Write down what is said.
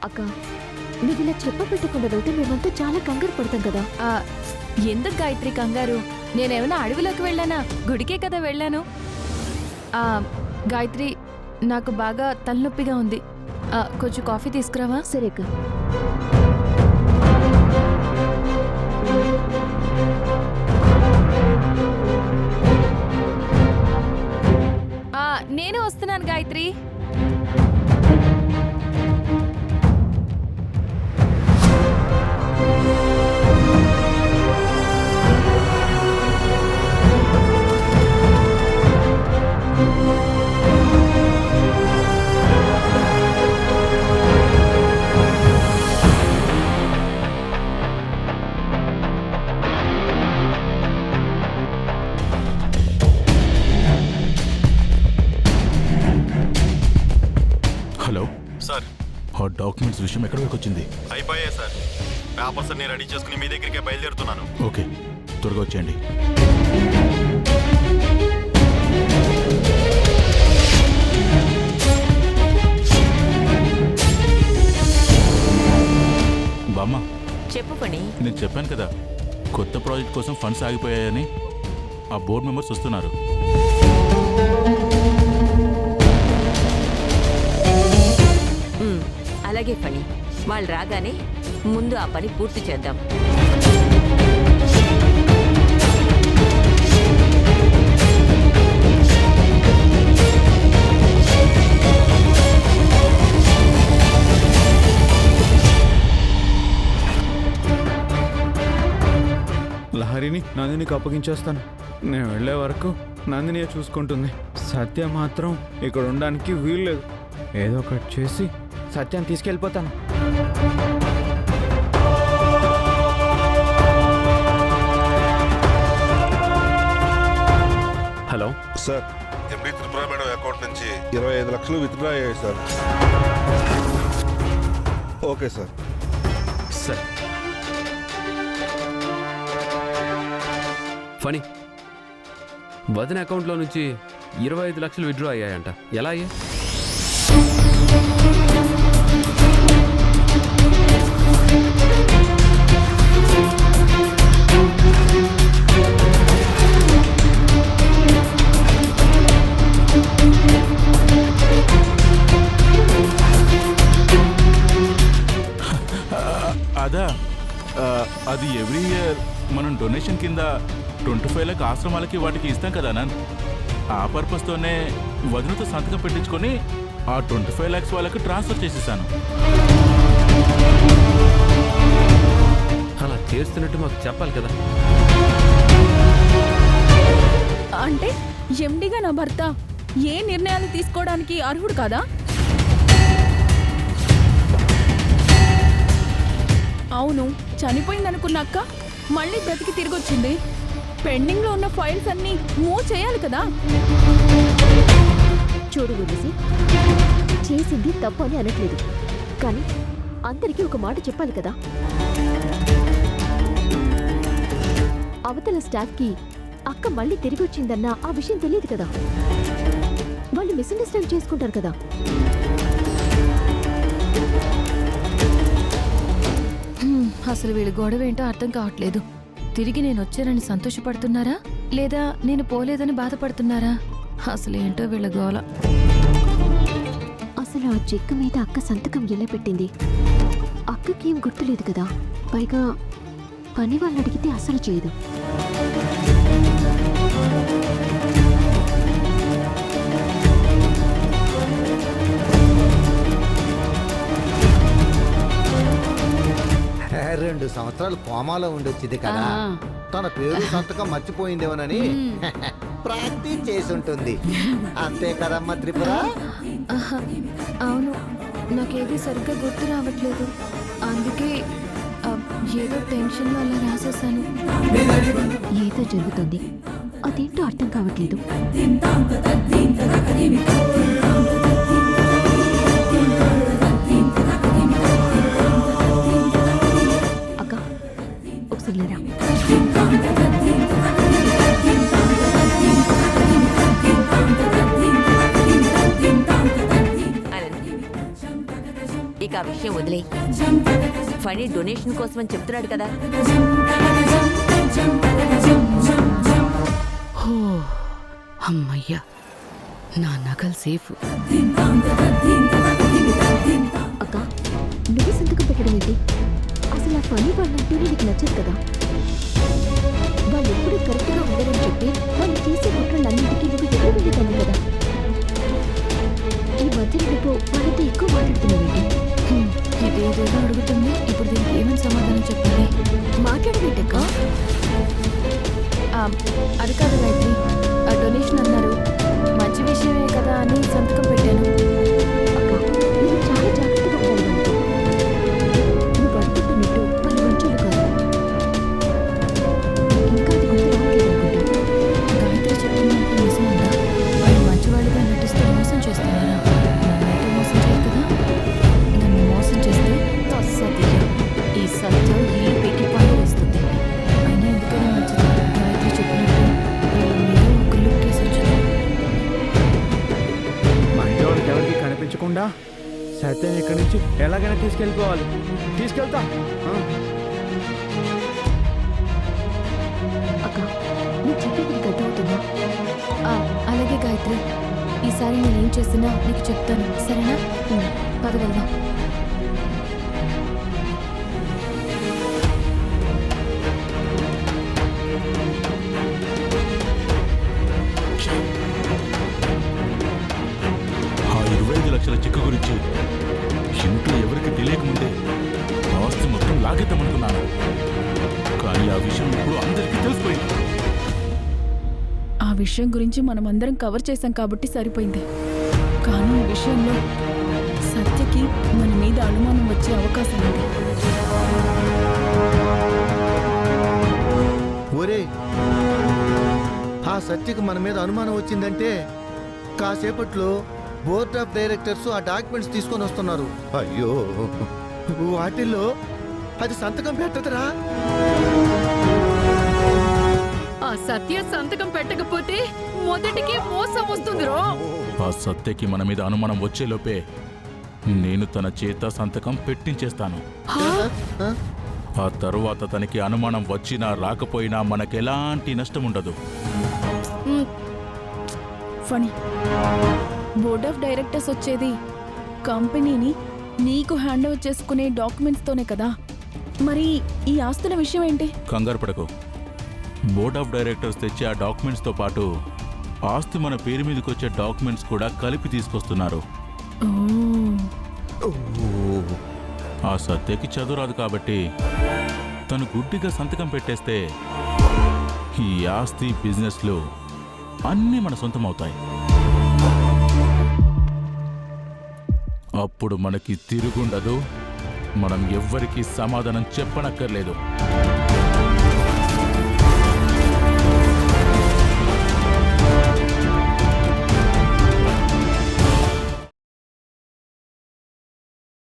అక్క నువ్వు ఇలా చెప్పబెట్టకుండా వెళ్తే మేమంతా చాలా కంగారు పడతాం కదా. ఎందుకు గాయత్రి కంగారు? నేనేమైనా అడవిలోకి వెళ్ళానా? గుడికే కదా వెళ్ళాను. గాయత్రి నాకు బాగా తలనొప్పిగా ఉంది. కొంచెం కాఫీ తీసుకురావా? సరే అక్క. నేను వస్తున్నాను గాయత్రి. హలో సార్, ఆ డాక్యుమెంట్స్ విషయం ఎక్కడి వరకు వచ్చింది? అయిపోయాయి సార్. పేపర్స్ అన్ని రెడీ చేసుకుని మీ దగ్గరికే బయలుదేరుతున్నాను. ఓకే, త్వరగా వచ్చేయండి. బామ్మ, చెప్పు పని. నేను చెప్పాను కదా కొత్త ప్రాజెక్ట్ కోసం ఫండ్స్ ఆగిపోయాయని. ఆ బోర్డు మెంబర్స్ వస్తున్నారు. అలాగే పని. వాళ్ళు రాగానే ముందు ఆ పని పూర్తి చేద్దాం. లహరిని నందినికి అప్పగించేస్తాను. నేను వెళ్లే వరకు నందినియే చూసుకుంటుంది. సత్య మాత్రం ఇక్కడ ఉండడానికి వీల్లేదు. ఏదో ఒకటి చేసి సత్యాన్ని తీసుకెళ్ళిపోతాను. Hello sir, MD Tripura madam account నుంచి 25 లక్షలు విత్డ్రా అయ్యాయి sir. Okay sir. Sir Phani, వదిన అకౌంట్లో నుంచి 25 లక్షలు విత్డ్రా అయ్యాయంట. ఎలా అయ్యాయి? అదా, అది ఎవ్రీ ఇయర్ మనం డొనేషన్ కింద 25 లక్ష ఆశ్రమాలకి వాటికి ఇస్తాం కదా నాన్న. ఆ పర్పస్తోనే వదినతో సంతకం పెట్టించుకొని ఆ 25 లాక్స్ వాళ్ళకి ట్రాన్స్ఫర్ చేసేసాను. అలా చేస్తున్నట్టు మాకు చెప్పాలి కదా. అంటే ఎండిగా నా భర్త ఏ నిర్ణయాలు తీసుకోవడానికి అర్హుడు కాదా? అవును, చనిపోయిందనుకున్నాక మళ్ళీ బ్రతికి తిరిగొచ్చింది. పెండింగ్లో ఉన్న ఫైల్స్ అన్నీ మూవ్ చేయాలి కదా. చూడు గురుజీ, చేసింది తప్పు అని అనట్లేదు, కానీ అందరికీ ఒక మాట చెప్పాలి కదా. అవతల స్టాఫ్కి అక్క మళ్ళీ తిరిగి వచ్చిందన్న ఆ విషయం తెలియదు కదా. వాళ్ళు మిస్అండర్స్టాండ్ చేసుకుంటారు కదా. అసలు వీళ్ళ గొడవ ఏంటో అర్థం కావట్లేదు. తిరిగి నేను వచ్చానని సంతోషపడుతున్నారా, లేదా నేను పోలేదని బాధపడుతున్నారా? అసలు ఏంటో వీళ్ళ గోల. అసలు ఆ చెక్ మీద అక్క సంతకం ఎలా పెట్టింది? అక్కకేం గుర్తులేదు కదా. పైగా పని వాళ్ళు అడిగితే అసలు చేయదు. రెండు సంవత్సరాలు కోమాలో ఉండొచ్చింది కదా. తన పేరు సంతకం మర్చిపోయిందేమోనని ప్రాక్టీస్ చేసి ఉంటుంది. అంతే కదమ్మా త్రిపుర? అవును, నాకేది సరిగ్గా గుర్తు రావట్లేదు. అందుకే ఏదో టెన్షన్లో అలా రాసేసాను. ఏదో జరుగుతుంది, అదేంటో అర్థం కావట్లేదు. అక్క, ఒకసారి లేరా? ఇక ఆ విషయం వదిలే. ఫనీ డొనేషన్ కోసం అని చెప్తున్నాడు కదా. హో అమ్మయ్యా, నా నగలు సేఫ్. అక్క నువ్వు సంతకం పెట్టడం ఏంటి? అసలు ఆ ఫనీ వాళ్ళంటూనే నీకు నచ్చదు కదా. వాళ్ళు ఎప్పుడు కరెక్ట్గా ఉండరని చెప్పి వాళ్ళు చేసే కుట్రలన్నింటికీ నువ్వు ఎదురు వెళ్ళేదాన్ని కదా. ఈ మధ్య నువ్వు వాళ్ళతో ఎక్కువ మాట్లాడుతున్నావేంటి? ఇదేదో అడుగుతుంది. ఇప్పుడు దీనికి ఏమని సమాధానం చెప్పాలి? మాట్లాడవేంటక్క? అది కాదు గాయత్రి, ఆ డొనేషన్ అన్నారు, మంచి విషయమే కదా అని సంతకం పెట్టాను. అక్క నువ్వు చాలా జాగ్రత్తగా ఉండాలి. నువ్వు అనుకుంటున్నట్టు వాళ్ళు మంచోళ్ళు కాదు. ఇంకా అది గుర్తు రావట్లేదు అనుకుంటా. గాయత్రి చెప్పినట్టు నిజం ఉందా? వాళ్ళు మంచివాళ్ళుగా నటిస్తూ మోసం చేస్తున్నారా? నన్నైతే మోసం చేయరు కదా. నన్ను మోసం చేస్తే అసత్యం. ఈ సత్యం ఇల్లు పెట్టి పాలు వేస్తుంది. అయినా ఎందుకైనా మంచిది గాయత్రి చెప్పినట్టు వీళ్ళ మీద ఒక లుక్ కేసు వచ్చింది. మా ఇంటి వాళ్ళకి ఎవరికి కనిపించకుండా సత్యం ఇక్కడి నుంచి ఎలాగైనా తీసుకెళ్ళిపోవాలి. తీసుకెళ్తా. అక్క నువ్వు చెప్పేది నీకు అర్థమవుతుందా? అలాగే గాయత్రి, ఈసారి నేనేం చేసినా నీకు చెప్తాను, సరేనా? పద వెళ్దాం. ఆ 25 లక్షల చెక్కు గురించి ఇంట్లో ఎవరికి తెలియకముందే ఆస్తి మొత్తం లాగేద్దామనుకున్నాను. కానీ ఆ విషయం ఇప్పుడు అందరికీ తెలిసిపోయింది. ఆ విషయం గురించి మనమందరం కవర్ చేశాం కాబట్టి సరిపోయింది. కానీ ఈ విషయంలో సత్యకి మన మీద అనుమానం వచ్చే అవకాశం ఉంది. ఒరే, ఆ సత్యకి మన మీద అనుమానం వచ్చిందంటే కాసేపట్లో బోర్డ్ ఆఫ్ డైరెక్టర్స్ ఆ డాక్యుమెంట్స్ తీసుకొని వస్తున్నారు. అయ్యో, వాటిల్లో అది సంతకం పెట్టదురా. ఆ సత్య సంతకం పెట్టకపోతే మొదటికి మోసం వస్తుంది. ఆ సత్యకి మన మీద అనుమానం వచ్చేలోపే నేను తన చేత సంతకం పెట్టించేస్తాను. ఆ తరువాత తనకి అనుమానం వచ్చినా రాకపోయినా మనకెలాంటి నష్టం ఉండదు. ఫనీ, బోర్డ్ ఆఫ్ డైరెక్టర్స్ వచ్చేది కంపెనీని నీకు హ్యాండ్ ఓవర్ చేసుకునే డాక్యుమెంట్స్తోనే కదా. మరి ఈ ఆస్తుల విషయం ఏంటి? కంగారు పడకు. బోర్డ్ ఆఫ్ డైరెక్టర్స్ తెచ్చే ఆ డాక్యుమెంట్స్తో పాటు ఆస్తి మన పేరు మీదకి వచ్చే డాక్యుమెంట్స్ కూడా కలిపి తీసుకొస్తున్నారు. ఆ సత్యకి చదువు రాదు కాబట్టి తను గుడ్డిగా సంతకం పెట్టేస్తే ఈ ఆస్తి బిజినెస్లు అన్నీ మన సొంతం అవుతాయి. అప్పుడు మనకి తిరుగుండదు. మనం ఎవ్వరికీ సమాధానం చెప్పనక్కర్లేదు.